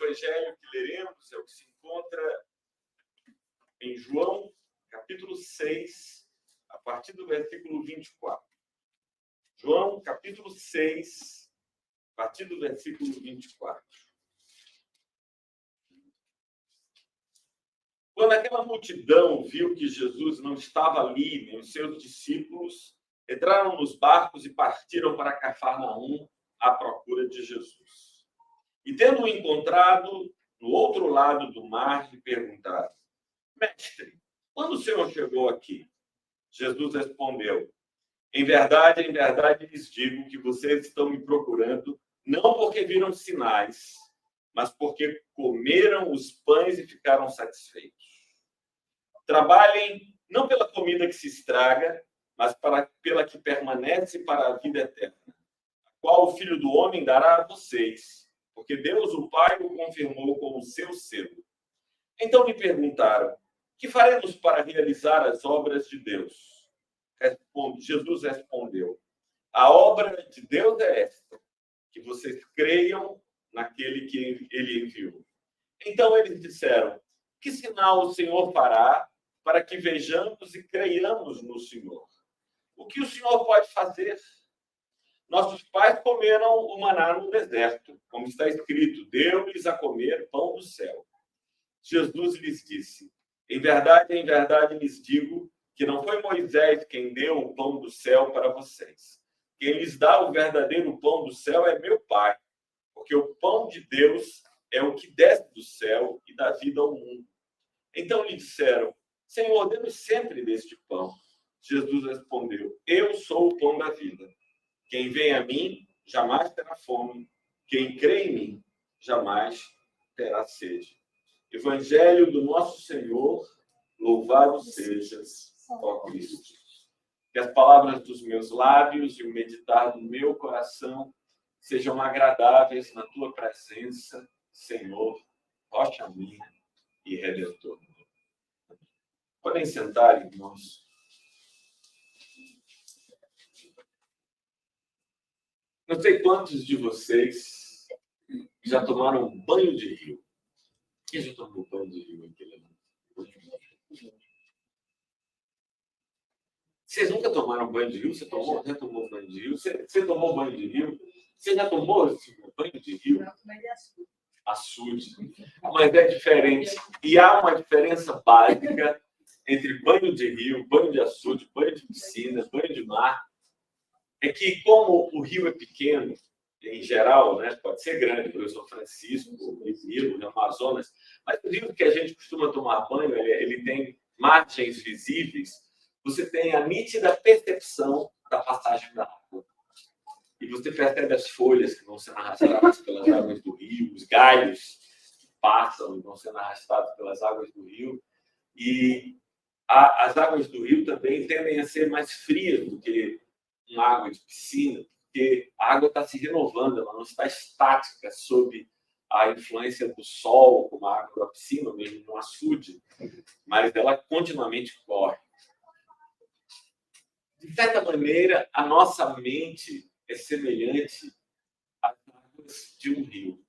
evangelho que leremos é o que se encontra em João, capítulo 6, a partir do versículo 24. João, capítulo 6, a partir do versículo 24. Quando aquela multidão viu que Jesus não estava ali, nem os seus discípulos, entraram nos barcos e partiram para Cafarnaum à procura de Jesus. E tendo-o encontrado no outro lado do mar, lhe perguntaram: Mestre, quando o Senhor chegou aqui? Jesus respondeu: em verdade, lhes digo que vocês estão me procurando, não porque viram sinais, mas porque comeram os pães e ficaram satisfeitos. Trabalhem não pela comida que se estraga, mas pela que permanece para a vida eterna, a qual o Filho do Homem dará a vocês, porque Deus, o Pai, o confirmou como seu selo. Então lhe perguntaram: que faremos para realizar as obras de Deus? Jesus respondeu: a obra de Deus é esta, que vocês creiam naquele que ele enviou. Então eles disseram: que sinal o Senhor fará para que vejamos e creiamos no Senhor? O que o Senhor pode fazer? Nossos pais comeram o maná no deserto, como está escrito: deu-lhes a comer pão do céu. Jesus lhes disse: em verdade, lhes digo que não foi Moisés quem deu o pão do céu para vocês. Quem lhes dá o verdadeiro pão do céu é meu Pai, porque o pão de Deus é o que desce do céu e dá vida ao mundo. Então lhe disseram: Senhor, dê-nos sempre deste pão. Jesus respondeu: eu sou o pão da vida. Quem vem a mim jamais terá fome. Quem crê em mim jamais terá sede. Evangelho do nosso Senhor, louvado sejas, ó Cristo. Que as palavras dos meus lábios e o meditar do meu coração sejam agradáveis na tua presença, Senhor, rocha minha e redentor. Podem sentar, irmãos. Não sei quantos de vocês já tomaram um banho de rio. Quem já tomou banho de rio aqui? Vocês nunca tomaram banho de rio? Você tomou? Já tomou banho de rio? Você tomou banho de rio? Você já tomou banho de rio? Não, mas é açude. Mas é diferente. E há uma diferença básica entre banho de rio, banho de açude, banho de piscina, banho de mar. É que, como o rio é pequeno, em geral, né, pode ser grande, por exemplo, São Francisco, o Rio, o Amazonas, mas o rio que a gente costuma tomar banho, ele tem margens visíveis, você tem a nítida percepção da passagem da água. E você percebe as folhas que vão sendo arrastadas pelas águas do rio, os galhos que passam e vão sendo arrastados pelas águas do rio. E as águas do rio também tendem a ser mais frias do que uma água de piscina, porque a água está se renovando, ela não está estática sob a influência do sol, como a água da piscina, ou mesmo no açude, mas ela continuamente corre. De certa maneira, a nossa mente é semelhante às águas de um rio.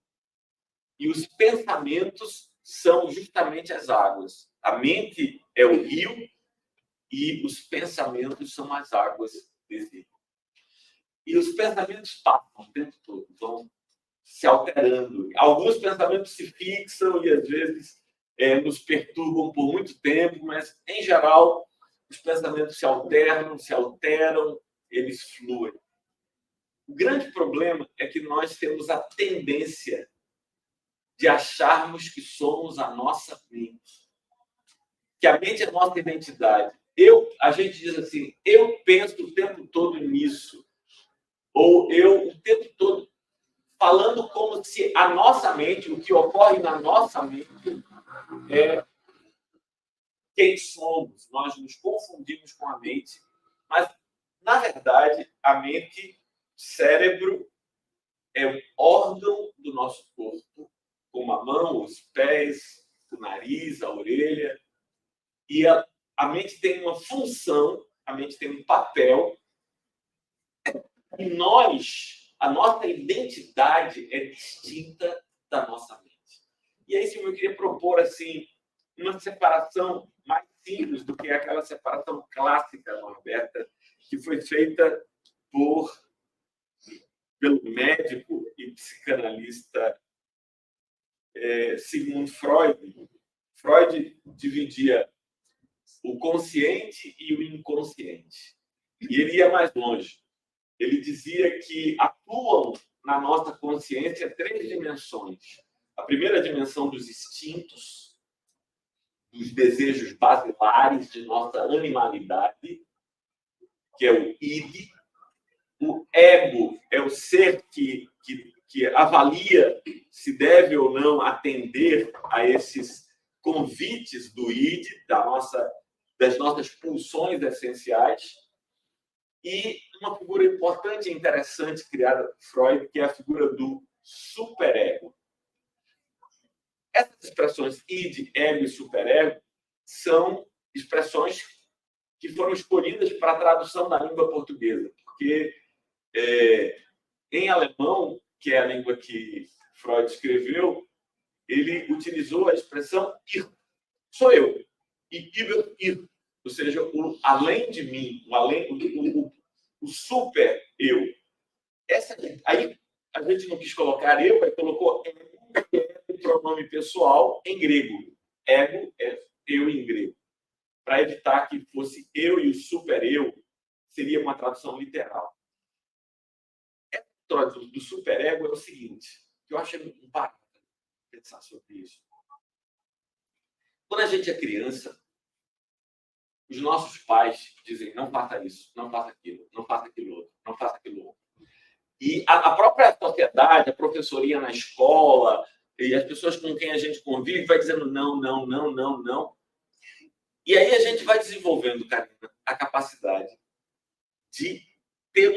E os pensamentos são justamente as águas. A mente é o rio e os pensamentos são as águas desse rio. E os pensamentos passam o tempo todo, vão se alterando. Alguns pensamentos se fixam e, às vezes, nos perturbam por muito tempo, mas, em geral, os pensamentos se alteram, eles fluem. O grande problema é que nós temos a tendência de acharmos que somos a nossa mente. Que a mente é a nossa identidade. A gente diz assim: eu penso o tempo todo nisso. Ou eu o tempo todo falando como se a nossa mente, o que ocorre na nossa mente, é quem somos. Nós nos confundimos com a mente, mas, na verdade, a mente, cérebro, é um órgão do nosso corpo, como a mão, os pés, o nariz, a orelha. E a mente tem uma função, a mente tem um papel, e a nossa identidade é distinta da nossa mente. E aí, Silvio, eu queria propor assim, uma separação mais simples do que aquela separação clássica, Norberta, que foi feita pelo médico e psicanalista Sigmund Freud. Freud dividia o consciente e o inconsciente. E ele ia mais longe. Ele dizia que atuam na nossa consciência 3 dimensões. A primeira dimensão dos instintos, dos desejos basilares de nossa animalidade, que é o id. O ego é o ser que avalia se deve ou não atender a esses convites do id, das nossas pulsões essenciais. E uma figura importante e interessante criada por Freud, que é a figura do superego. Essas expressões id, ego e superego são expressões que foram escolhidas para a tradução da língua portuguesa, porque em alemão, que é a língua que Freud escreveu, ele utilizou a expressão ir, sou eu, e über ir, ou seja, o além de mim, o super eu. Aí a gente não quis colocar eu, aí colocou ego, que é o pronome pessoal em grego. Ego é eu em grego. Para evitar que fosse eu e o super eu, seria uma tradução literal. Do superego é o seguinte, que eu acho um barato pensar sobre isso. Quando a gente é criança, os nossos pais dizem, não faça isso, não faça aquilo, não faça aquilo outro, não faça aquilo outro. E a própria sociedade, a professoria na escola, e as pessoas com quem a gente convive, vai dizendo não, não, não, não, não. E aí a gente vai desenvolvendo, Karina, a capacidade de ter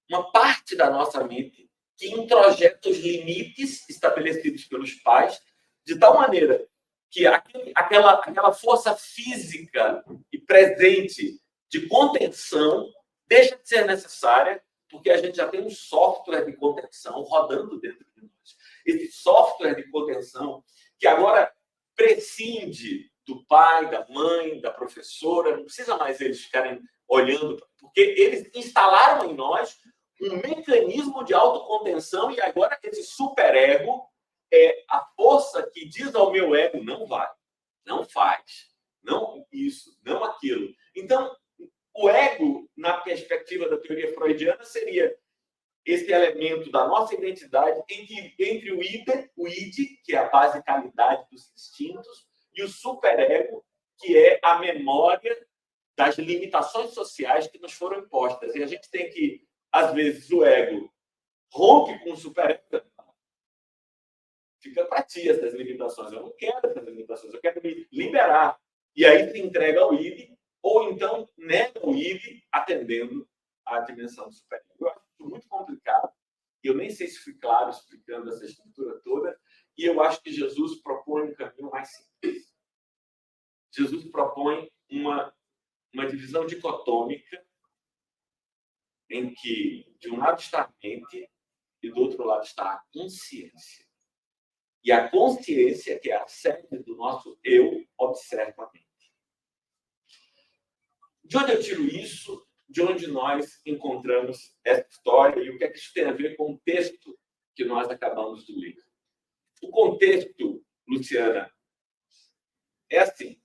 uma parte da nossa mente que introjeta os limites estabelecidos pelos pais, de tal maneira que aquela força física e presente de contenção deixa de ser necessária, porque a gente já tem um software de contenção rodando dentro de nós. Esse software de contenção que agora prescinde do pai, da mãe, da professora, não precisa mais eles ficarem olhando, porque eles instalaram em nós um mecanismo de autocontenção e agora esse superego é a força que diz ao meu ego, não vai, não faz, não isso, não aquilo. Então, o ego, na perspectiva da teoria freudiana, seria esse elemento da nossa identidade entre o id, que é a basicalidade dos instintos, e o superego, que é a memória das limitações sociais que nos foram impostas. E a gente tem que, às vezes, o ego rompe com o superego. Fica para ti essas limitações. Eu não quero essas limitações, eu quero me liberar. E aí se entrega ao id, ou então nega o id atendendo à dimensão superior. Eu acho isso muito complicado. Eu nem sei se fui claro explicando essa estrutura toda. E eu acho que Jesus propõe um caminho mais simples. Jesus propõe uma divisão dicotômica em que, de um lado está a mente e do outro lado está a consciência. E a consciência, que é a sede do nosso eu, observa a mente. De onde eu tiro isso? De onde nós encontramos essa história e o que é que isso tem a ver com o texto que nós acabamos de ler? O contexto, Luciana, é assim.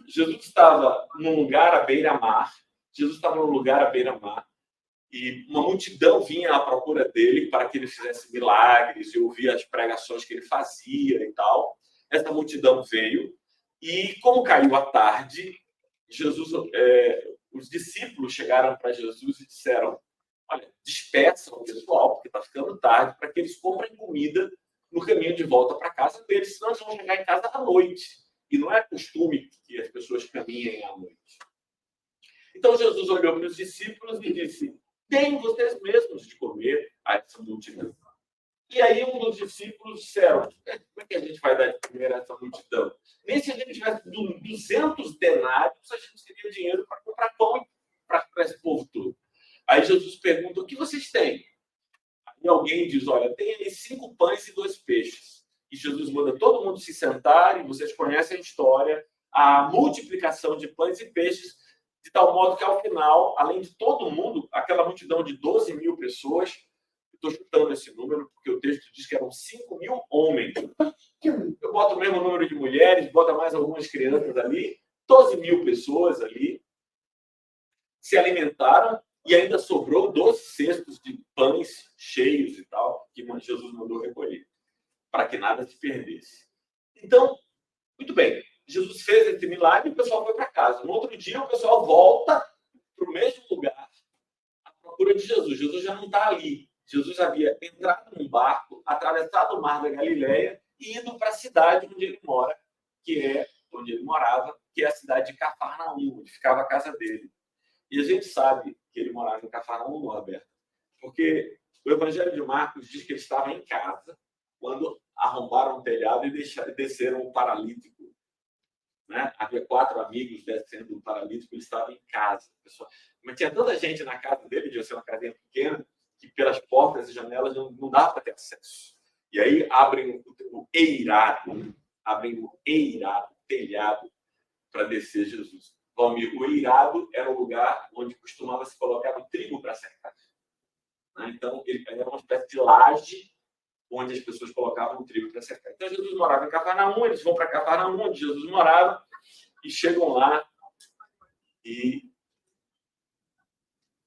Jesus estava num lugar à beira-mar. E uma multidão vinha à procura dele para que ele fizesse milagres e ouvia as pregações que ele fazia e tal. Essa multidão veio e, como caiu a tarde, os discípulos chegaram para Jesus e disseram, olha, despeçam o pessoal, porque está ficando tarde, para que eles comprem comida no caminho de volta para a casa deles, senão eles vão chegar em casa à noite. E não é costume que as pessoas caminhem à noite. Então Jesus olhou para os discípulos e disse, deem vocês mesmos de comer a essa multidão. E aí um dos discípulos disseram, como é que a gente vai dar de comer a essa multidão? Nem se a gente tivesse 200 denários, a gente teria dinheiro para comprar pão para esse povo todo. Aí Jesus pergunta, o que vocês têm? Aí alguém diz, olha, tem aí 5 pães e 2 peixes. e Jesus manda todo mundo se sentar, e vocês conhecem a história, a multiplicação de pães e peixes, de tal modo que, ao final, além de todo mundo, aquela multidão de 12 mil pessoas, estou chutando esse número, porque o texto diz que eram 5 mil homens. Eu boto o mesmo número de mulheres, bota mais algumas crianças ali, 12 mil pessoas ali, se alimentaram, e ainda sobrou 12 cestos de pães cheios e tal, que Jesus mandou recolher, para que nada se perdesse. Então, muito bem, Jesus fez esse milagre e o pessoal foi para casa. No outro dia, o pessoal volta para o mesmo lugar, à procura de Jesus. Jesus já não está ali. Jesus havia entrado num barco, atravessado o mar da Galileia e ido para a cidade onde ele mora, onde ele morava, que é a cidade de Cafarnaum, onde ficava a casa dele. E a gente sabe que ele morava em Cafarnaum, Roberto, porque o Evangelho de Marcos diz que ele estava em casa quando arrombaram o telhado e desceram o paralítico. Né? Havia 4 amigos descendo o paralítico, ele estava em casa. Mas tinha tanta gente na casa dele, devia ser uma casinha pequena, que pelas portas e janelas não dava para ter acesso. E aí abrem o telhado, para descer Jesus. Valmir, o eirado era o lugar onde costumava se colocar o trigo para secar. Então, ele era uma espécie de laje onde as pessoas colocavam o trigo para secar. Então, Jesus morava em Cafarnaum, eles vão para Cafarnaum, onde Jesus morava, e chegam lá e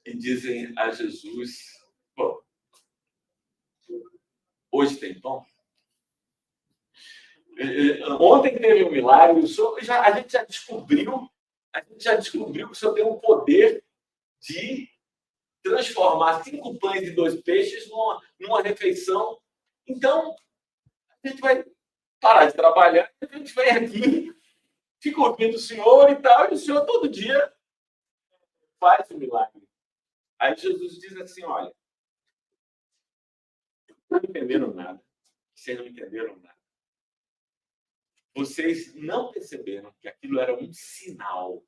dizem a Jesus: pô, hoje tem pão? Ontem teve um milagre, a gente já descobriu que o Senhor tem um poder de transformar 5 pães e 2 peixes numa refeição. Então, a gente vai parar de trabalhar, a gente vem aqui, fica ouvindo o Senhor e tal, e o Senhor todo dia faz o milagre. Aí Jesus diz assim: olha, não entenderam nada. Vocês não entenderam nada. Vocês não perceberam que aquilo era um sinal.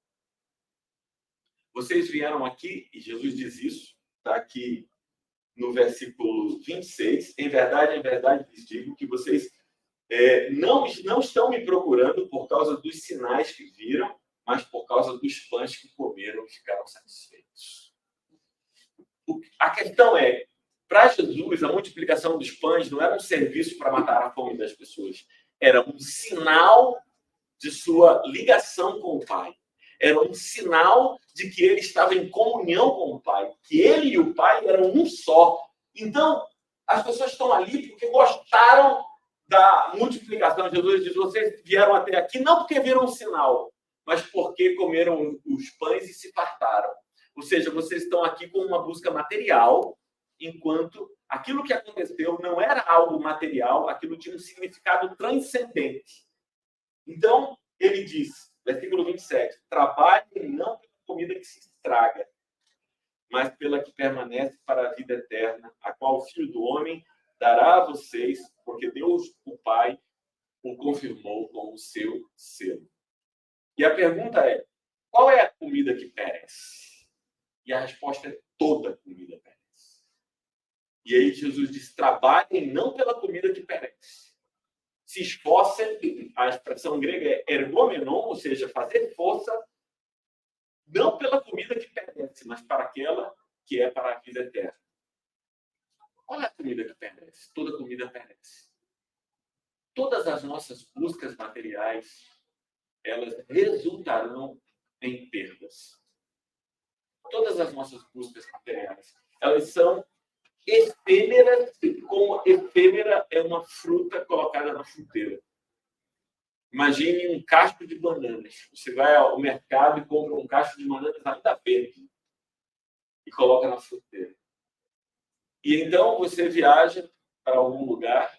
Vocês vieram aqui, e Jesus diz isso, está aqui no versículo 26. Em verdade, lhes digo que vocês não estão me procurando por causa dos sinais que viram, mas por causa dos pães que comeram e ficaram satisfeitos. A questão é, para Jesus, a multiplicação dos pães não era um serviço para matar a fome das pessoas. Era um sinal de sua ligação com o Pai. Era um sinal de que ele estava em comunhão com o Pai, que ele e o Pai eram um só. Então, as pessoas estão ali porque gostaram da multiplicação. Jesus diz: vocês vieram até aqui não porque viram um sinal, mas porque comeram os pães e se fartaram. Ou seja, vocês estão aqui com uma busca material, enquanto aquilo que aconteceu não era algo material, aquilo tinha um significado transcendente. Então, ele diz, versículo 27, trabalhem não pela comida que se estraga, mas pela que permanece para a vida eterna, a qual o Filho do Homem dará a vocês, porque Deus, o Pai, o confirmou com o seu selo. E a pergunta é: qual é a comida que perece? E a resposta é: toda comida perece. E aí Jesus diz: trabalhem não pela comida que perece. Se esforcem, a expressão grega é ergomenon, ou seja, fazer força, não pela comida que perece, mas para aquela que é para a vida eterna. Qual é a comida que perece? Toda comida perece. Todas as nossas buscas materiais, elas resultarão em perdas. Todas as nossas buscas materiais, elas são efêmeras, como efêmera é uma fruta colocada na fruteira. Imagine um cacho de bananas. Você vai ao mercado e compra um cacho de bananas ainda verde e coloca na fruteira. E então você viaja para algum lugar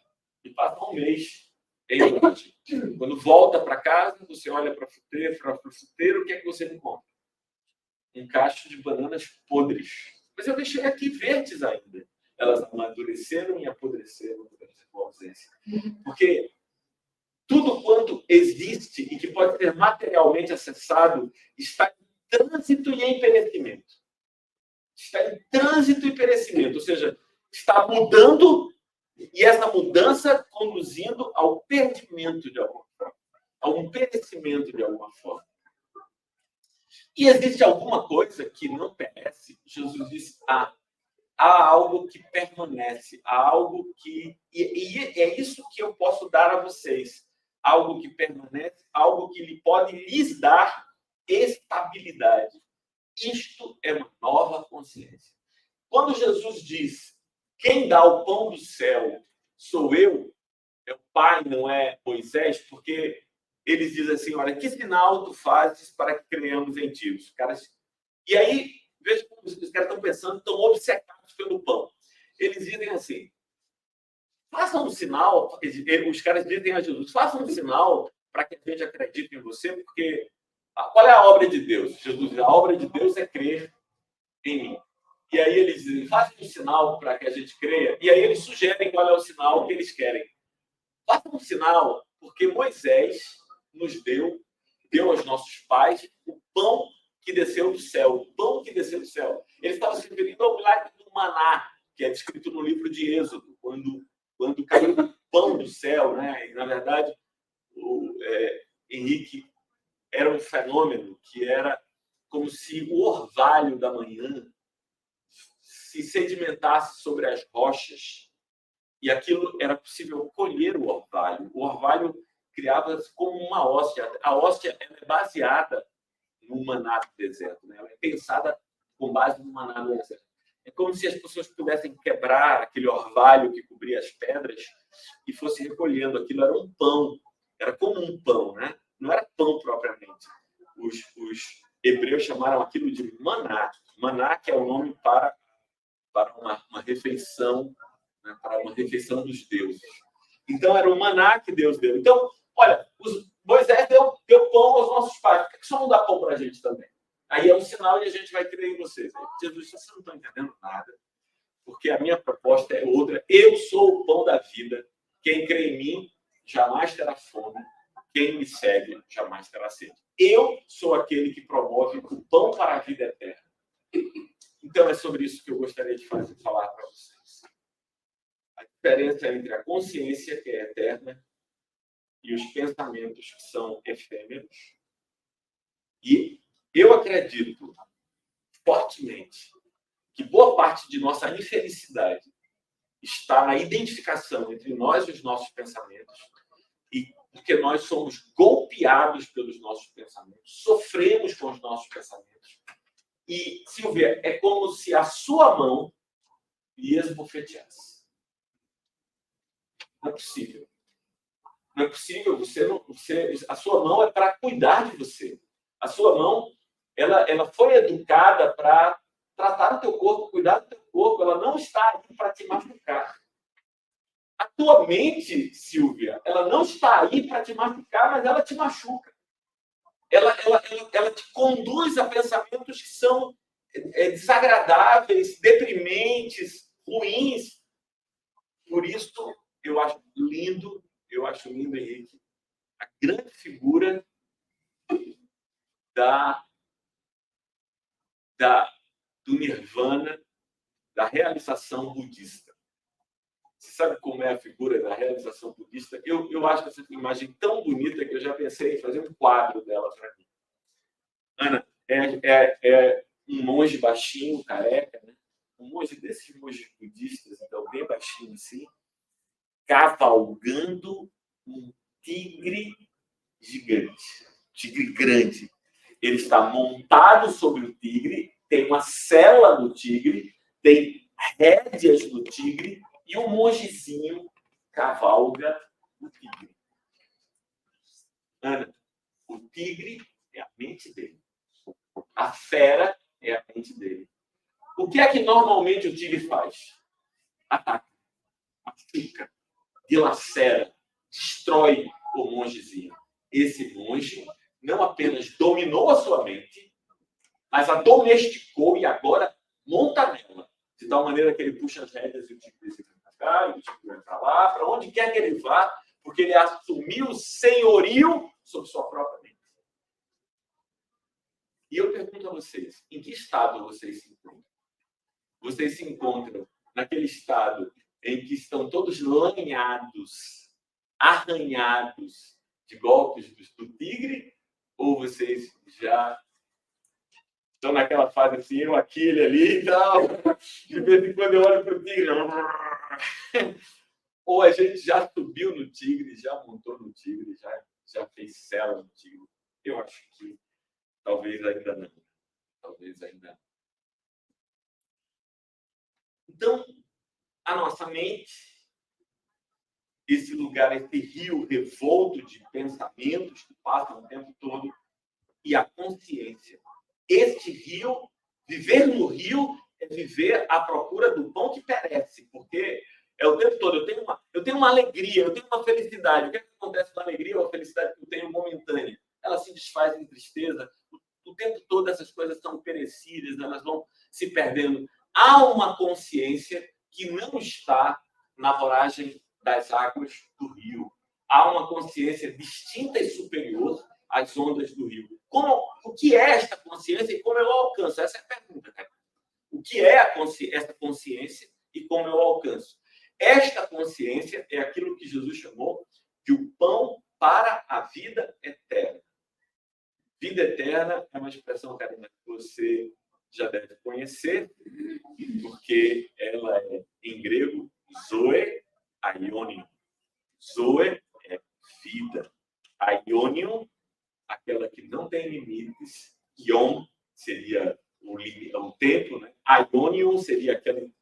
e passa um mês em viagem. Quando volta para casa, você olha para o fruteiro, o que é que você encontra? Um cacho de bananas podres. Mas eu deixei aqui verdes ainda. Elas amadureceram e apodreceram durante a sua ausência. Porque tudo quanto existe e que pode ser materialmente acessado está em trânsito e em perecimento. Está em trânsito e perecimento. Ou seja, está mudando E essa mudança conduzindo ao perdimento de alguma forma, a um perecimento de alguma forma. E existe alguma coisa que não perece? Jesus disse, há algo que permanece, há algo que... E é isso que eu posso dar a vocês. Algo que permanece, algo que pode lhes dar estabilidade. Isto é uma nova consciência. Quando Jesus diz, quem dá o pão do céu sou eu, é o Pai, não é Moisés, porque eles dizem assim, olha, que sinal tu fazes para que creiamos em ti? Os caras... E aí, veja como os caras estão pensando, estão obcecados pelo pão. Eles dizem assim, façam um sinal, os caras dizem a Jesus, façam um sinal para que a gente acredite em você, porque qual é a obra de Deus? Jesus diz, a obra de Deus é crer em mim. E aí eles dizem, façam um sinal para que a gente creia. E aí eles sugerem qual é o sinal que eles querem. Façam um sinal, porque Moisés nos deu aos nossos pais o pão que desceu do céu. O pão que desceu do céu. Ele estava se referindo ao milagre do maná, que é descrito no livro de Êxodo, quando caiu o pão do céu, né? E, na verdade, Henrique, era um fenômeno que era como se o orvalho da manhã se sedimentasse sobre as rochas e aquilo era possível colher o orvalho. O orvalho criava-se como uma hóstia. A hóstia é baseada no maná do deserto, né? Ela é pensada com base no maná do deserto. É como se as pessoas pudessem quebrar aquele orvalho que cobria as pedras e fosse recolhendo. Aquilo era um pão, era como um pão, né? Não era pão propriamente. Os hebreus chamaram aquilo de maná. Maná, que é o nome para uma refeição, né? Para uma refeição dos deuses. Então, era o maná que Deus deu. Então, olha, Moisés deu pão aos nossos pais. Por que só não dá pão para a gente também? Aí é um sinal e a gente vai crer em vocês. Jesus, vocês não estão entendendo nada, porque a minha proposta é outra. Eu sou o pão da vida. Quem crê em mim jamais terá fome. Quem me segue jamais terá sede. Eu sou aquele que promove o pão para a vida eterna. Então, é sobre isso que eu gostaria de falar para vocês. A diferença entre a consciência, que é eterna, e os pensamentos, que são efêmeros. E eu acredito fortemente que boa parte de nossa infelicidade está na identificação entre nós e os nossos pensamentos, e porque nós somos golpeados pelos nossos pensamentos, sofremos com os nossos pensamentos. E, Silvia, é como se a sua mão lhe esbofeteasse. Não é possível. Não é possível. A sua mão é para cuidar de você. A sua mão, ela foi educada para tratar o teu corpo, cuidar do teu corpo. Ela não está aí para te machucar. A tua mente, Silvia, ela não está aí para te machucar, mas ela te machuca. Ela te conduz a pensamentos que são desagradáveis, deprimentes, ruins. Por isso, eu acho lindo, Henrique, a grande figura do nirvana, da realização budista. Você sabe como é a figura da realização budista? Eu acho essa imagem tão bonita que eu já pensei em fazer um quadro dela para mim. Ana, é um monge baixinho, careca, né? Um monge desses monges budistas, então bem baixinho assim, cavalgando um tigre gigante, tigre grande. Ele está montado sobre o tigre, tem uma sela no tigre, tem rédeas no tigre e um mongezinho cavalga o tigre. Ana, o tigre é a mente dele. A fera é a mente dele. O que é que normalmente o tigre faz? Ataca, machuca, dilacera, destrói o mongezinho. Esse monge não apenas dominou a sua mente, mas a domesticou e agora monta nela. De tal maneira que ele puxa as rédeas e o tigre vem para cá, e o tigre vai para lá, para onde quer que ele vá, porque ele assumiu o senhorio sobre sua própria mente. E eu pergunto a vocês, em que estado vocês se encontram? Vocês se encontram naquele estado em que estão todos lanhados, arranhados de golpes do tigre? Ou vocês já estão naquela fase assim, eu aqui, ele ali e tal? De vez em quando eu olho para o tigre. Ou a gente já subiu no tigre, já montou no tigre, já fez cela no tigre? Eu acho que talvez ainda não. Talvez ainda não. Então, a nossa mente, esse lugar, esse rio revolto de pensamentos que passam o tempo todo, e a consciência. Este rio, viver no rio, é viver à procura do pão que perece, porque é o tempo todo. Eu tenho uma alegria, eu tenho uma felicidade. O que acontece com a alegria ou a felicidade que eu tenho momentânea? Ela se desfaz em tristeza. O tempo todo essas coisas são perecidas, elas vão se perdendo. Há uma consciência que não está na voragem das águas do rio. Há uma consciência distinta e superior às ondas do rio. O que é esta consciência e como eu alcanço? Essa é a pergunta, cara. O que é essa consciência e como eu alcanço? Esta consciência é aquilo que Jesus chamou de o pão para a vida eterna. Vida eterna é uma expressão, Karina, que você já deve conhecer, porque ela é, em grego, zoe aionion. Zoe é vida. Aionion, aquela que não tem limites. Ion seria o tempo, né? Aionion seria aquele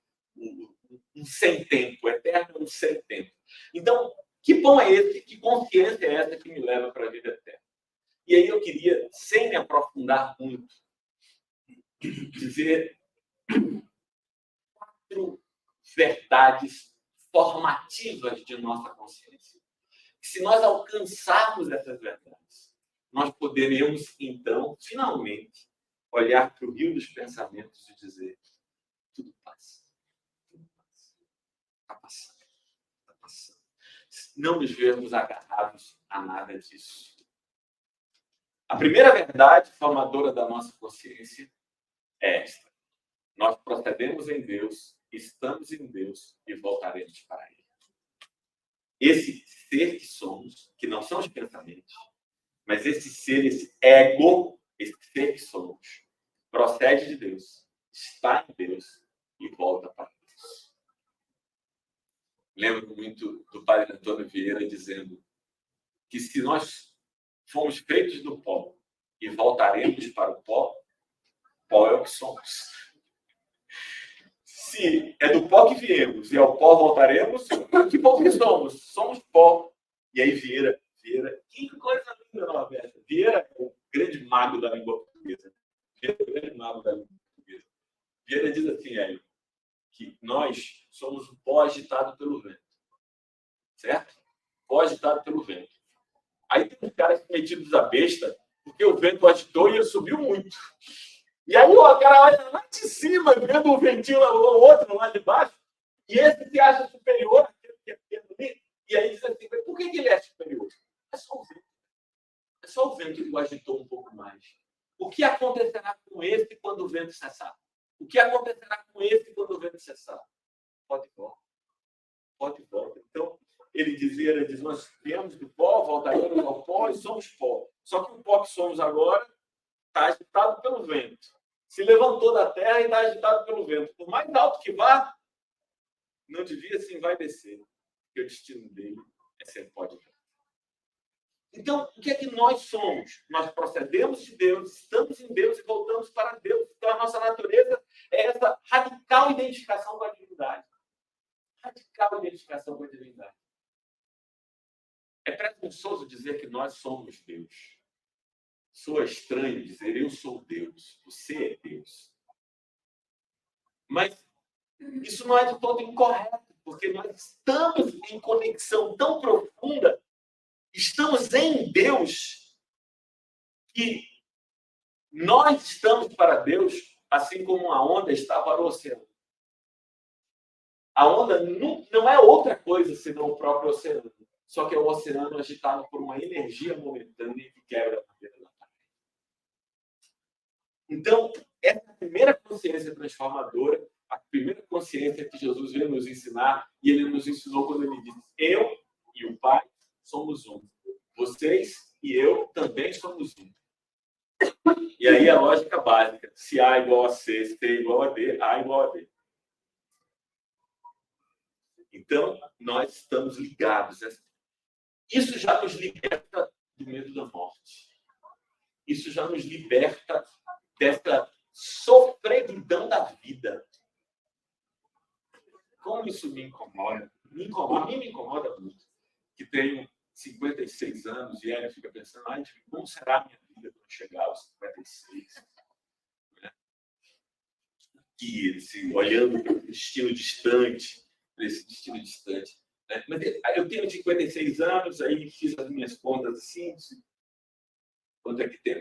um sem tempo, eterno é um sem tempo. Então, que pão é esse? Que consciência é essa que me leva para a vida eterna? E aí eu queria, sem me aprofundar muito, dizer 4 verdades formativas de nossa consciência. Se nós alcançarmos essas verdades, nós poderemos, então, finalmente, olhar para o rio dos pensamentos e dizer: tudo passa. Tudo passa. Está passando. Está passando. Não nos vermos agarrados a nada disso. A primeira verdade formadora da nossa consciência é esta: nós procedemos em Deus, estamos em Deus e voltaremos para Ele. Esse ser que somos, que não são os pensamentos, mas esse ser, esse ego, esse ser que somos, procede de Deus, está em Deus e volta para Deus. Lembro muito do padre Antônio Vieira dizendo que se nós fomos feitos do pó e voltaremos para o pó, pó é o que somos. Se é do pó que viemos e ao pó voltaremos, que pó que somos? Somos pó. E aí Vieira, que coisa linda, Norberto. Vieira é o grande mago da língua portuguesa. Vieira é o grande mago da língua portuguesa. Vieira diz assim, Hélio, que nós somos o pó agitado pelo vento. Certo? Pó agitado pelo vento. Aí tem uns caras metidos a besta, porque o vento agitou e ele subiu muito. E aí o cara olha lá de cima, vendo o ventinho, o outro lá de baixo, e esse se acha superior àquele que é pequeno ali, e aí diz assim, por que ele é superior? É só o vento. É só o vento que o agitou um pouco mais. O que acontecerá com esse quando o vento cessar? O que acontecerá com esse quando o vento cessar? Pode volta. Pode volta. Então, ele diz, nós viemos do pó, voltaremos ao pó e somos pó. Só que o pó que somos agora está agitado pelo vento. Se levantou da terra e está agitado pelo vento. Por mais alto que vá, não devia se envaidecer, porque o destino dele é ser pó de vento. Então, o que é que nós somos? Nós procedemos de Deus, estamos em Deus e voltamos para Deus. Então, a nossa natureza é essa radical identificação com a divindade. Radical identificação com a divindade. É presunçoso dizer que nós somos Deus. Soa estranho dizer eu sou Deus, você é Deus. Mas isso não é de todo incorreto, porque nós estamos em conexão tão profunda, estamos em Deus, que nós estamos para Deus, assim como a onda está para o oceano. A onda não é outra coisa senão o próprio oceano, só que é o oceano agitado por uma energia momentânea que quebra a madeira da parede. Então, essa primeira consciência transformadora a primeira consciência que Jesus veio nos ensinar, e ele nos ensinou quando ele disse: eu e o Pai somos um. Vocês e eu também somos um. E aí a lógica básica: se A igual a C, C igual a D, A igual a D. Então, nós estamos ligados. Isso já nos liberta do medo da morte. Isso já nos liberta dessa sofreguidão da vida. Como isso me incomoda? A mim me incomoda muito. Que tenho 56 anos e ela fica pensando: como será a minha vida quando chegar aos 56? Né? E olhando para o destino distante, Né? Mas eu tenho 56 anos, aí fiz as minhas contas assim,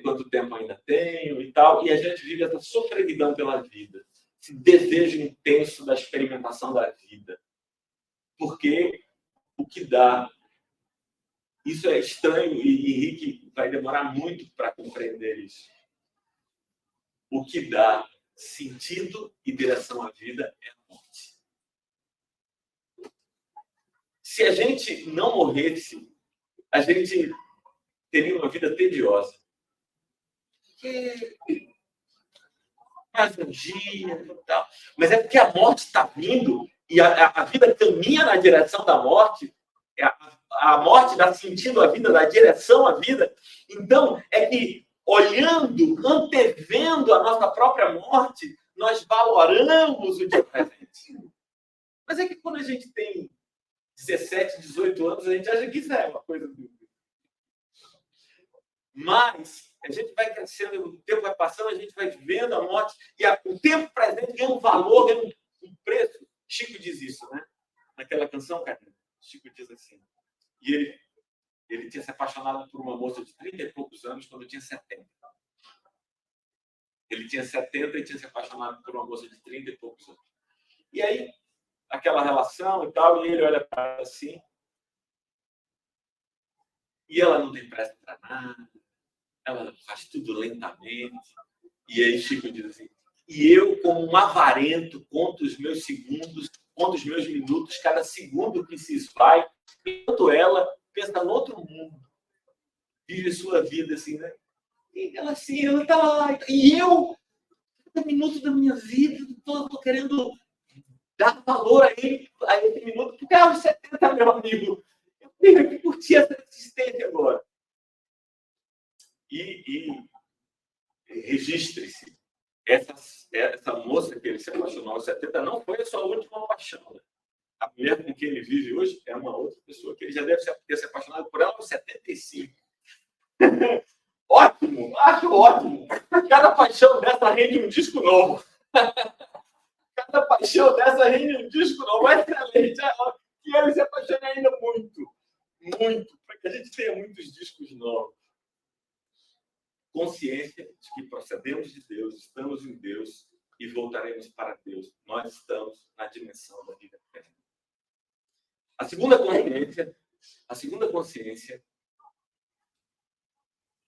quanto tempo ainda tenho e tal, e a gente vive essa sofreguidão pela vida, esse desejo intenso da experimentação da vida. Porque o que dá, isso é estranho, e Henrique vai demorar muito para compreender isso. O que dá sentido e direção à vida é a morte. Se a gente não morresse, a gente teria uma vida tediosa. Porque mais um dia, tal. Mas é porque a morte está vindo e a vida caminha na direção da morte. A morte dá sentido à vida, dá direção à vida. Então, é que olhando, antevendo a nossa própria morte, nós valoramos o dia presente. Mas é que quando a gente tem 17, 18 anos, a gente acha que isso é uma coisa do... Mas a gente vai crescendo, o tempo vai passando, a gente vai vendo a morte, e o tempo presente ganha um valor, ganha um preço. Chico diz isso, né? Naquela canção, cara, Chico diz assim. E ele tinha se apaixonado por uma moça de 30 e poucos anos quando tinha 70. Ele tinha 70 e tinha se apaixonado por uma moça de 30 e poucos anos. E aí, aquela relação e tal, e ele olha para ela assim, e ela não tem pressa para nada, ela faz tudo lentamente. E aí Chico diz assim: e eu, como um avarento, conto os meus segundos, conto os meus minutos, cada segundo que se esvai, enquanto ela pensa no outro mundo, vive sua vida assim, né? E ela assim, ela tá lá, e eu, cada minuto da minha vida, estou querendo dar valor a esse minuto, porque aos 70, meu amigo, eu tenho que curtir essa existência agora. E registre-se, essa moça que ele se apaixonou aos 70 não foi a sua última paixão. Né? A mulher com quem ele vive hoje é uma outra pessoa, que ele já deve ter se apaixonado por ela aos 75. Ótimo, acho ótimo. Cada paixão dessa rende um disco novo. Cada paixão dessa rende um disco novo. Excelente. Que ele se apaixone ainda muito. Muito. Para que a gente tenha muitos discos novos. Consciência de que procedemos de Deus, estamos em Deus e voltaremos para Deus. Nós estamos na dimensão da vida eterna. A segunda consciência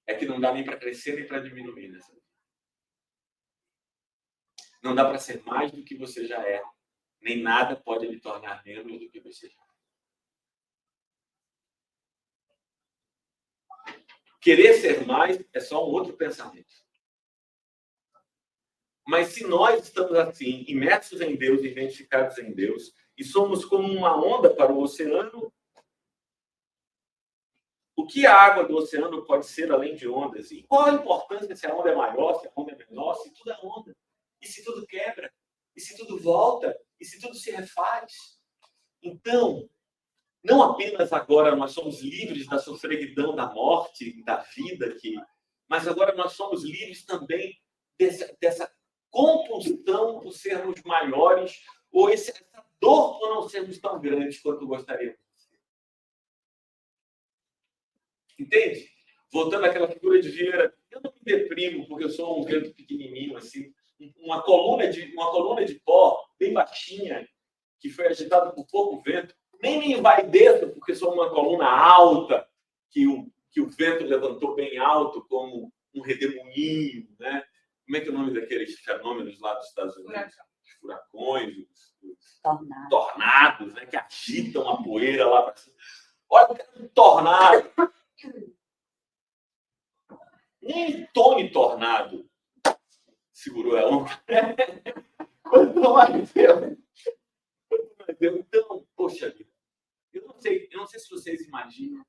é que não dá nem para crescer nem para diminuir nessa vida. Não dá para ser mais do que você já é, nem nada pode lhe tornar menos do que você já é. Querer ser mais é só um outro pensamento. Mas se nós estamos assim, imersos em Deus, identificados em Deus, e somos como uma onda para o oceano, o que a água do oceano pode ser além de ondas? E qual a importância se a onda é maior, se a onda é menor, se tudo é onda? E se tudo quebra? E se tudo volta? E se tudo se refaz? Então, não apenas agora nós somos livres da sofreguidão da morte, da vida, mas agora nós somos livres também dessa compulsão por sermos maiores, ou essa dor por não sermos tão grandes quanto gostaríamos de ser. Entende? Voltando àquela figura de Vieira, eu não me deprimo porque eu sou um vento pequenininho, assim, uma coluna de pó bem baixinha, que foi agitada por pouco vento, nem me envaideço porque sou uma coluna alta, que o vento levantou bem alto, como um redemoinho, né? Como é que é o nome daqueles fenômenos lá dos Estados Unidos? furacões, os tornados, né, que agitam a poeira lá para cima. Olha, um tornado. Nem Tony Tornado segurou a onda. Quanto mais eu. Então, poxa vida. Eu não sei se vocês imaginam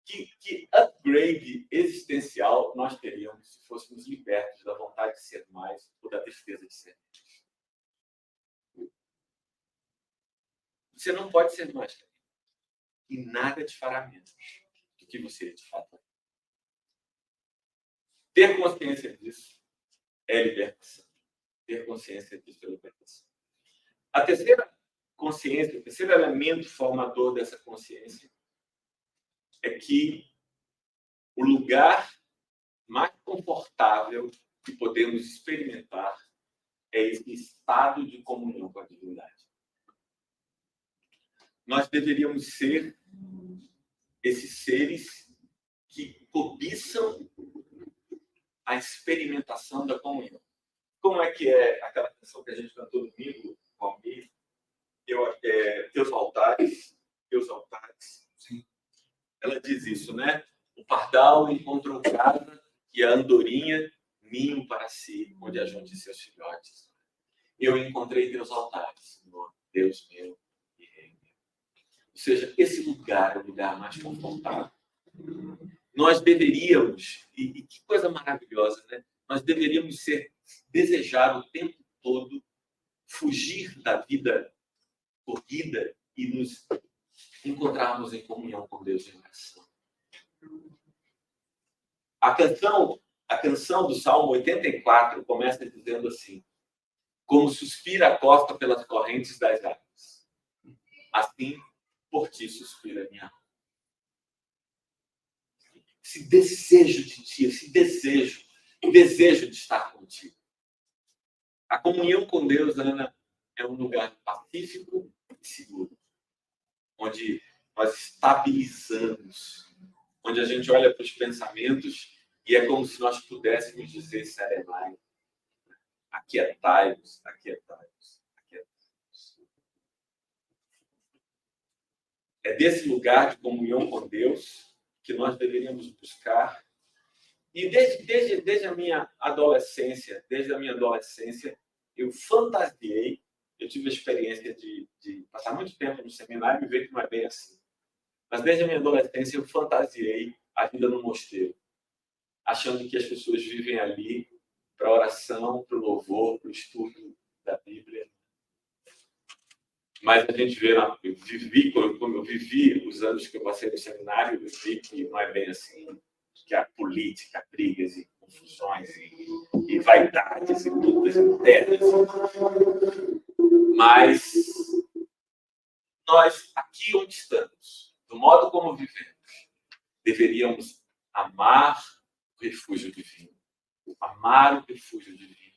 que upgrade existencial nós teríamos se fôssemos libertos da vontade de ser mais ou da tristeza de ser menos. Você não pode ser mais. E nada te fará menos do que você de fato é. Ter consciência disso é libertação. Ter consciência disso é libertação. A terceira consciência, o terceiro elemento formador dessa consciência é que o lugar mais confortável que podemos experimentar é esse estado de comunhão com a divindade. Nós deveríamos ser esses seres que cobiçam a experimentação da comunhão. Como é que é aquela canção que a gente cantou domingo, Palmeiras? Teus altares. Sim. Ela diz isso, né? O pardal encontrou casa e a andorinha ninho para si, onde ajunte seus filhotes. Eu encontrei teus altares, Senhor, Deus meu e Rei meu. Ou seja, esse lugar é o lugar mais confortável. Nós deveríamos, e que coisa maravilhosa, né? Nós deveríamos desejar o tempo todo fugir da vida corrida e nos encontrarmos em comunhão com Deus em oração. A canção do Salmo 84 começa dizendo assim: como suspira a costa pelas correntes das águas, assim por ti suspira minha alma. Esse desejo de ti, esse desejo de estar contigo. A comunhão com Deus, Ana, é um lugar pacífico e seguro, onde nós estabilizamos, onde a gente olha para os pensamentos e é como se nós pudéssemos dizer serenai, aquietai-vos, aquietai-vos, aquietai-vos. É desse lugar de comunhão com Deus que nós deveríamos buscar. E desde a minha adolescência, eu fantasiei, eu tive a experiência de passar muito tempo no seminário e ver que não é bem assim. Mas desde a minha adolescência eu fantasiei a vida no mosteiro, achando que as pessoas vivem ali para oração, para o louvor, para o estudo da Bíblia. Mas a gente vê, como eu vivi os anos que eu passei no seminário, eu vi que não é bem assim, que há política, brigas e confusões e vaidades e lutas internas. Mas nós, aqui onde estamos, do modo como vivemos, deveríamos amar o refúgio divino, amar o refúgio divino,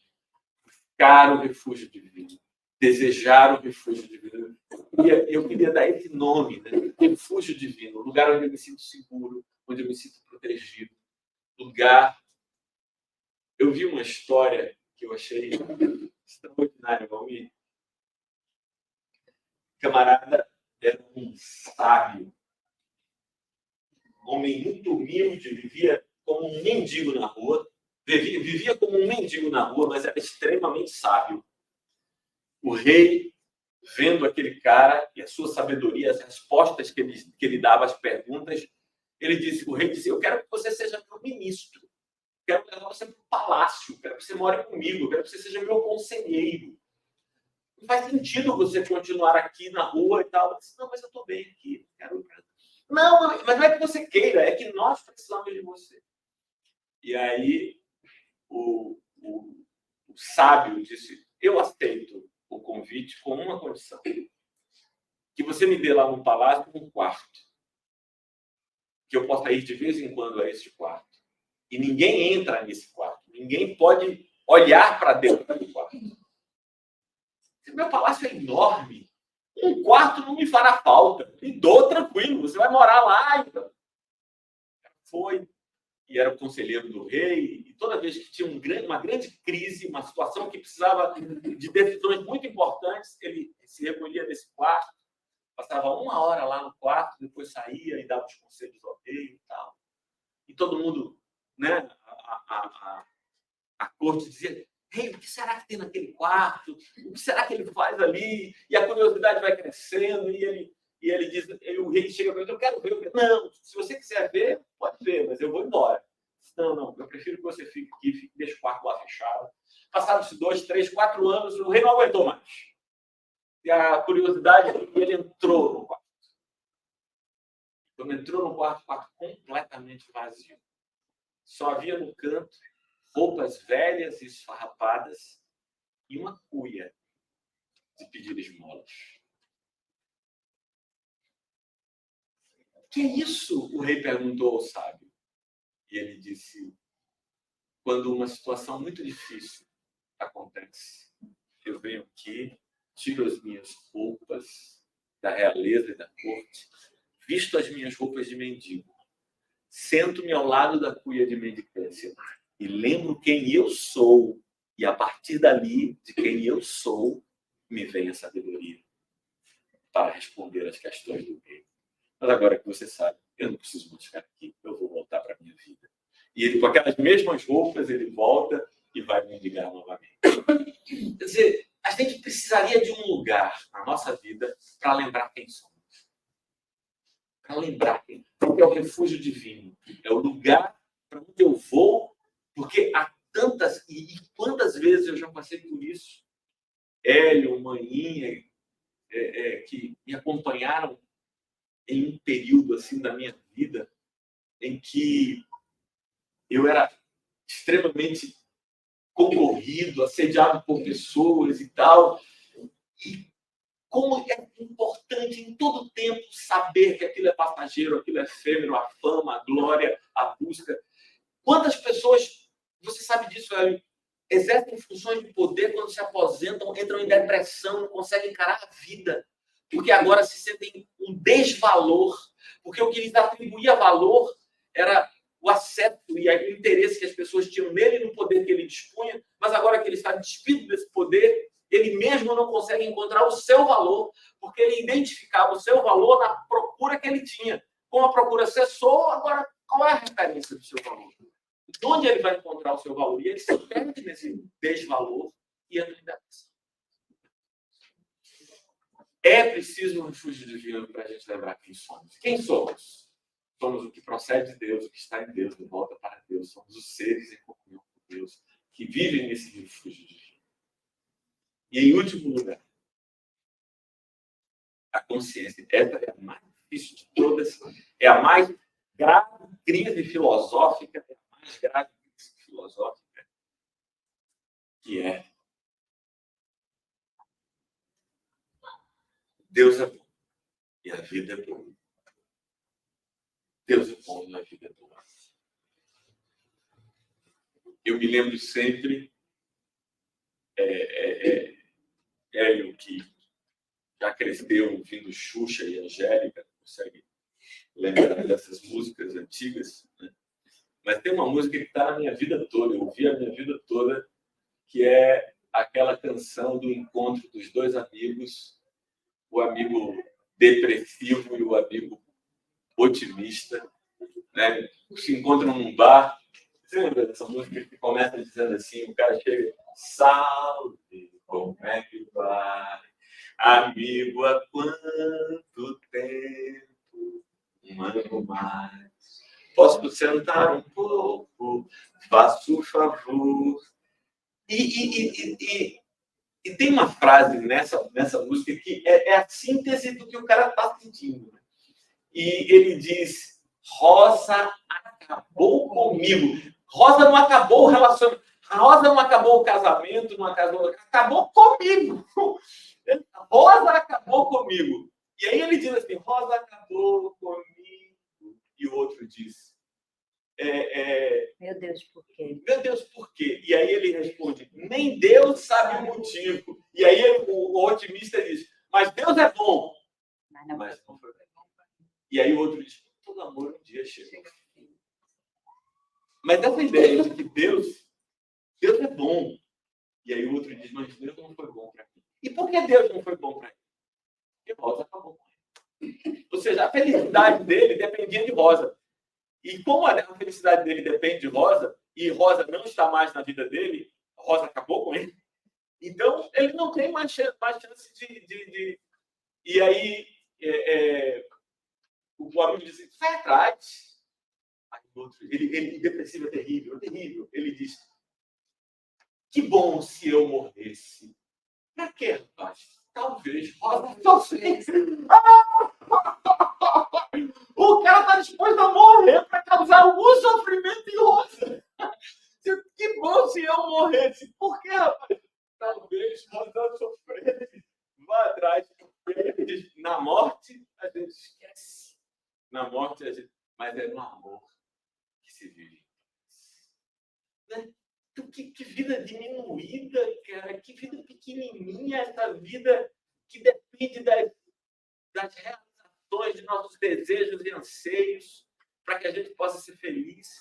buscar o refúgio divino, desejar o refúgio divino. E eu queria dar esse nome, né? Refúgio divino, lugar onde eu me sinto seguro, onde eu me sinto protegido, lugar. Eu vi uma história que eu achei extraordinária, Valmir. O camarada era um sábio, homem muito humilde, vivia como um mendigo na rua, vivia como um mendigo na rua, mas era extremamente sábio. O rei, vendo aquele cara e a sua sabedoria, as respostas que ele dava às perguntas, o rei disse: eu quero que você seja meu ministro, quero levar você para o palácio, quero que você more comigo, quero que você seja meu conselheiro. Não faz sentido você continuar aqui na rua e tal. Eu disse: não, mas eu estou bem aqui. Não, mas não é que você queira, é que nós precisamos de você. E aí o sábio disse: eu aceito o convite com uma condição, que você me dê lá no palácio um quarto, que eu possa ir de vez em quando a esse quarto. E ninguém entra nesse quarto, ninguém pode olhar para dentro do quarto. Meu palácio é enorme, um quarto não me fará falta, me dou tranquilo, você vai morar lá. Então. Foi e era o conselheiro do rei, e toda vez que tinha uma grande crise, uma situação que precisava de decisões muito importantes, ele se recolhia nesse quarto, passava 1 hora lá no quarto, depois saía e dava os conselhos ao rei e tal. E todo mundo, né, a corte dizia: rei, o que será que tem naquele quarto? O que será que ele faz ali? E a curiosidade vai crescendo, e ele diz, o rei chega para ele: eu quero ver. Não, se você quiser ver, pode ver, mas eu vou embora. Não, eu prefiro que você fique aqui, deixe o quarto lá fechado. Passaram-se 2, 3, 4 anos, o rei não aguentou mais. E a curiosidade, ele entrou no quarto. Quando entrou no quarto, o quarto completamente vazio. Só havia no canto roupas velhas e esfarrapadas e uma cuia de pedir esmolas. O que é isso? O rei perguntou ao sábio. E ele disse: quando uma situação muito difícil acontece, eu venho aqui, tiro as minhas roupas da realeza e da corte, visto as minhas roupas de mendigo, sento-me ao lado da cuia de mendicância e lembro quem eu sou, e a partir dali, de quem eu sou, me vem a sabedoria para responder às questões do rei. Mas agora que você sabe, eu não preciso mais ficar aqui, eu vou voltar para a minha vida. E ele, com aquelas mesmas roupas, ele volta e vai mendigar novamente. Quer dizer, a gente precisaria de um lugar na nossa vida para lembrar quem somos. Para lembrar quem é o refúgio divino. É o lugar para onde eu vou, porque há tantas, e quantas vezes eu já passei por isso. Hélio, Maninha, que me acompanharam em um período assim da minha vida em que eu era extremamente concorrido, assediado por pessoas e tal. E como é importante em todo tempo saber que aquilo é passageiro, aquilo é efêmero, a fama, a glória, a busca. Quantas pessoas, você sabe disso, Hélio, exercem funções de poder, quando se aposentam, entram em depressão, não conseguem encarar a vida, porque agora se sentem um desvalor, porque o que lhes atribuía valor era o acesso e o interesse que as pessoas tinham nele e no poder que ele dispunha, mas agora que ele está despido desse poder, ele mesmo não consegue encontrar o seu valor, porque ele identificava o seu valor na procura que ele tinha. Como a procura cessou, agora qual é a referência do seu valor? De onde ele vai encontrar o seu valor? E ele se perde nesse desvalor e entra em depressão. É preciso um refúgio divino para a gente lembrar quem somos. Quem somos? Somos o que procede de Deus, o que está em Deus, de volta para Deus. Somos os seres em comunhão com Deus, que vivem nesse refúgio divino. E, em último lugar, a consciência. Essa é a mais difícil de todas, é a mais grave crise filosófica, que é: Deus é bom e a vida é boa. Deus é bom e a vida é boa. Eu me lembro sempre, Hélio, que já cresceu ouvindo Xuxa e Angélica, consegue lembrar dessas músicas antigas, né? Mas tem uma música que está na minha vida toda, eu ouvi a minha vida toda, que é aquela canção do encontro dos dois amigos, o amigo depressivo e o amigo otimista, né? Se encontram num bar. Você lembra dessa música que começa dizendo assim, o cara chega: salve, como é que vai? Amigo, há quanto tempo? Um ano mais. Posso sentar um pouco? Faço o favor. E tem uma frase nessa música que é a síntese do que o cara está sentindo. E ele diz: Rosa acabou comigo. Rosa não acabou o relacionamento. Rosa não acabou o casamento, não acabou comigo. Rosa acabou comigo. E aí ele diz assim: Rosa acabou comigo. E o outro diz: meu Deus, por quê? Meu Deus, por quê? E aí ele responde: nem Deus sabe o motivo. E aí o otimista diz: mas Deus é bom. Mas não foi bom. E aí o outro diz: todo amor um dia chega. Mas essa ideia de que Deus é bom. E aí o outro diz, mas Deus não foi bom para mim. E por que Deus não foi bom para mim? Porque Rosa acabou com ele. Ou seja, a felicidade dele dependia de Rosa. E como a felicidade dele depende de Rosa, e Rosa não está mais na vida dele, Rosa acabou com ele, então ele não tem mais chance de... E aí o amigo diz assim, sai atrás. Aí o outro, ele depressivo, é terrível, é terrível. Ele diz, que bom se eu morresse. Pra quê, rapaz? Talvez Rosa sofresse. O cara está disposto a morrer para causar algum sofrimento em Rosa. Que bom se eu morresse. Por quê, rapaz? Talvez Rosa sofresse. Vá atrás. Na morte, a gente esquece. Na morte, a gente... Mas é no amor que se vive. Né? Que vida diminuída, cara. Que vida pequenininha essa vida que depende das realizações de nossos desejos e anseios para que a gente possa ser feliz,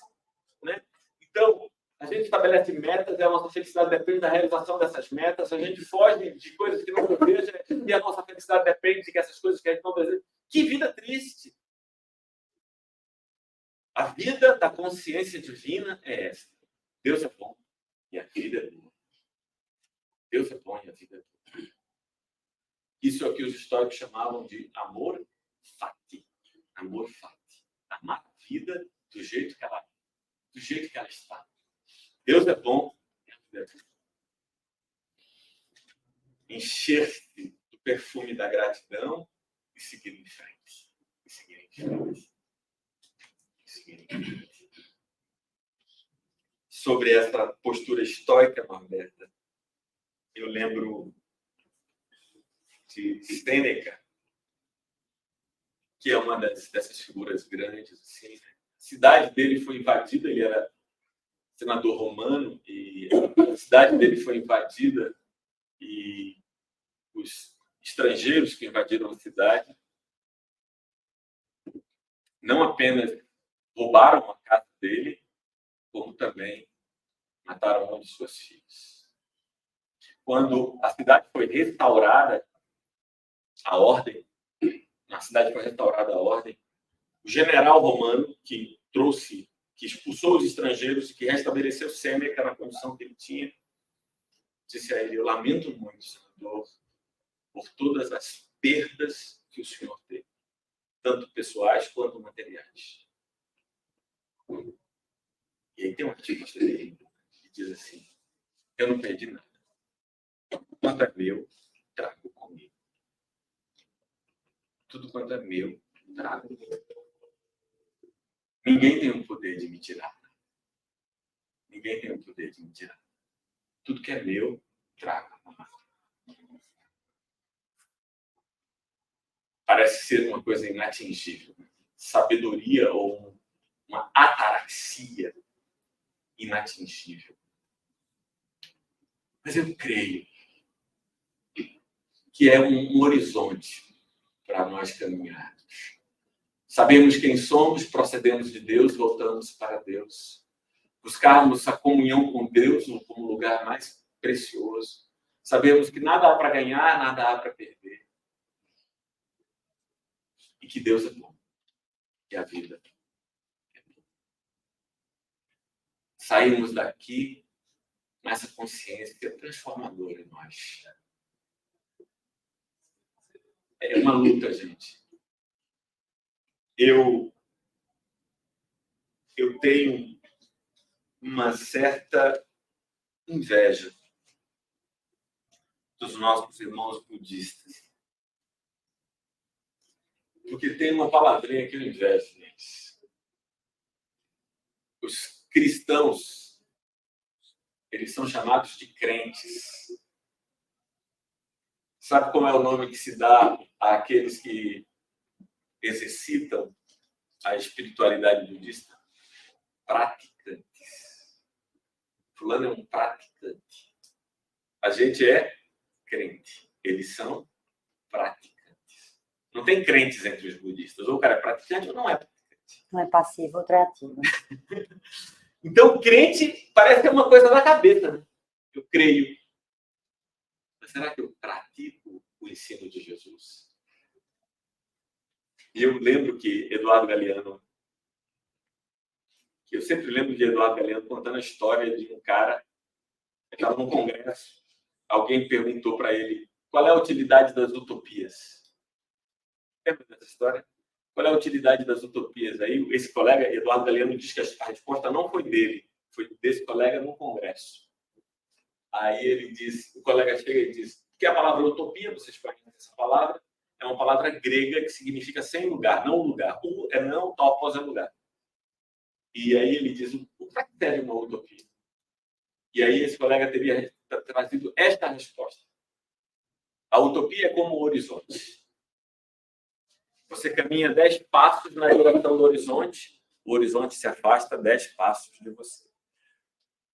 né? Então, a gente estabelece metas e a nossa felicidade depende da realização dessas metas. A gente foge de coisas que não deseja e a nossa felicidade depende de que essas coisas que a gente não deseja. Que vida triste! A vida da consciência divina é essa. Deus é bom e a vida é boa. Deus é bom e a vida é boa. Isso é o que os históricos chamavam de amor fati. Amor fati. Amar a vida do jeito que ela é, do jeito que ela está. Deus é bom e a vida é boa. Encher-se do perfume da gratidão e seguir em frente. E seguir em frente. E seguir em frente. Sobre essa postura estoica, Norberta, eu lembro de Sêneca, que é uma dessas figuras grandes. Assim, né? A cidade dele foi invadida, ele era senador romano, e a cidade dele foi invadida, e os estrangeiros que invadiram a cidade não apenas roubaram a casa dele, como também mataram um de suas filhas. Quando a cidade foi restaurada, a ordem, o general romano que expulsou os estrangeiros e que restabeleceu Sêneca na condição que ele tinha, disse a ele, eu lamento muito, senador, por todas as perdas que o senhor teve, tanto pessoais quanto materiais. E aí tem um artigo dele que diz assim, eu não perdi nada. Quanto é meu, trago comigo. Tudo quanto é meu, trago comigo. Ninguém tem o poder de me tirar. Ninguém tem o poder de me tirar. Tudo que é meu, trago. Parece ser uma coisa inatingível. Sabedoria ou uma ataraxia inatingível. Mas eu creio que é um horizonte para nós caminharmos. Sabemos quem somos, procedemos de Deus, voltamos para Deus. Buscarmos a comunhão com Deus como lugar mais precioso. Sabemos que nada há para ganhar, nada há para perder. E que Deus é bom. E a vida é boa. Saímos daqui com essa consciência transformadora em nós. É uma luta, gente. Eu tenho uma certa inveja dos nossos irmãos budistas. Porque tem uma palavrinha que eu invejo neles. Os cristãos, eles são chamados de crentes. Sabe como é o nome que se dá àqueles que exercitam a espiritualidade budista? Praticantes. Fulano é um praticante. A gente é crente. Eles são praticantes. Não tem crentes entre os budistas. Ou o cara é praticante ou não é praticante. Um é passivo, outro é ativo. Então, crente parece que é uma coisa da cabeça, né? Eu creio. Mas será que eu pratico o ensino de Jesus? E eu lembro que Eduardo Galeano, que eu sempre lembro de Eduardo Galeano contando a história de um cara que estava num congresso. Alguém perguntou para ele qual é a utilidade das utopias. Lembra dessa história? Qual é a utilidade das utopias? Aí esse colega, Eduardo Galeano, diz que a resposta não foi dele, foi desse colega no congresso. Aí ele diz, o colega chega e diz, que a palavra utopia, vocês conhecem essa palavra, é uma palavra grega que significa sem lugar, não lugar. É não, topos é lugar. E aí ele diz, o que serve uma utopia? E aí esse colega teria trazido esta resposta. A utopia é como o horizonte. Você caminha 10 passos na direção do horizonte, o horizonte se afasta 10 passos de você.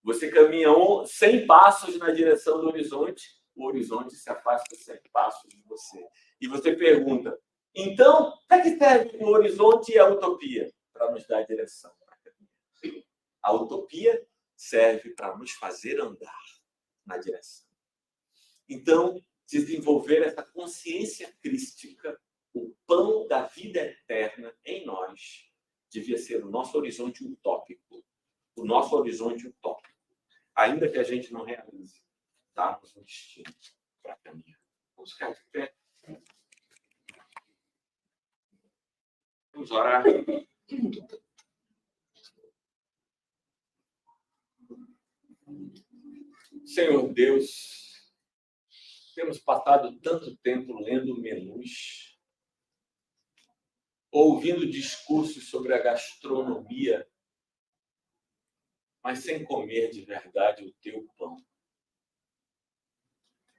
Você caminha 100 passos na direção do horizonte, o horizonte se afasta 100 passos de você. E você pergunta, então, para que serve o horizonte e a utopia? Para nos dar direção. A utopia serve para nos fazer andar na direção. Então, desenvolver essa consciência crística, o pão da vida eterna em nós, devia ser o nosso horizonte utópico. O nosso horizonte utópico. Ainda que a gente não realize, darmos um destino para caminhar. Vamos ficar de pé. Vamos orar. Senhor Deus, temos passado tanto tempo lendo menus, ouvindo discursos sobre a gastronomia, mas sem comer de verdade o teu pão,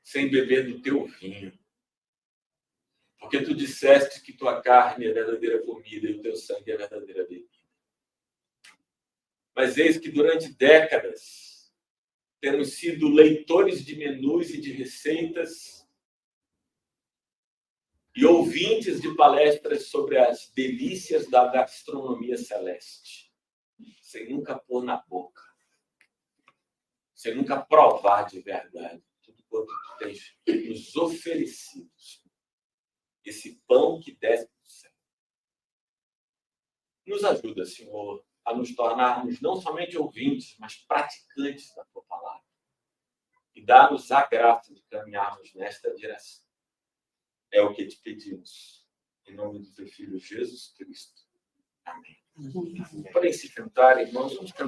sem beber do teu vinho. Porque tu disseste que tua carne é verdadeira comida e o teu sangue é verdadeira bebida. Mas eis que durante décadas temos sido leitores de menus e de receitas e ouvintes de palestras sobre as delícias da gastronomia celeste, sem nunca pôr na boca, sem nunca provar de verdade tudo quanto tu tens nos oferecido. Esse pão que desce do céu. Nos ajuda, Senhor, a nos tornarmos não somente ouvintes, mas praticantes da tua palavra. E dá-nos a graça de caminharmos nesta direção. É o que te pedimos. Em nome do teu Filho Jesus Cristo. Amém. Podem se sentar, irmãos. Vamos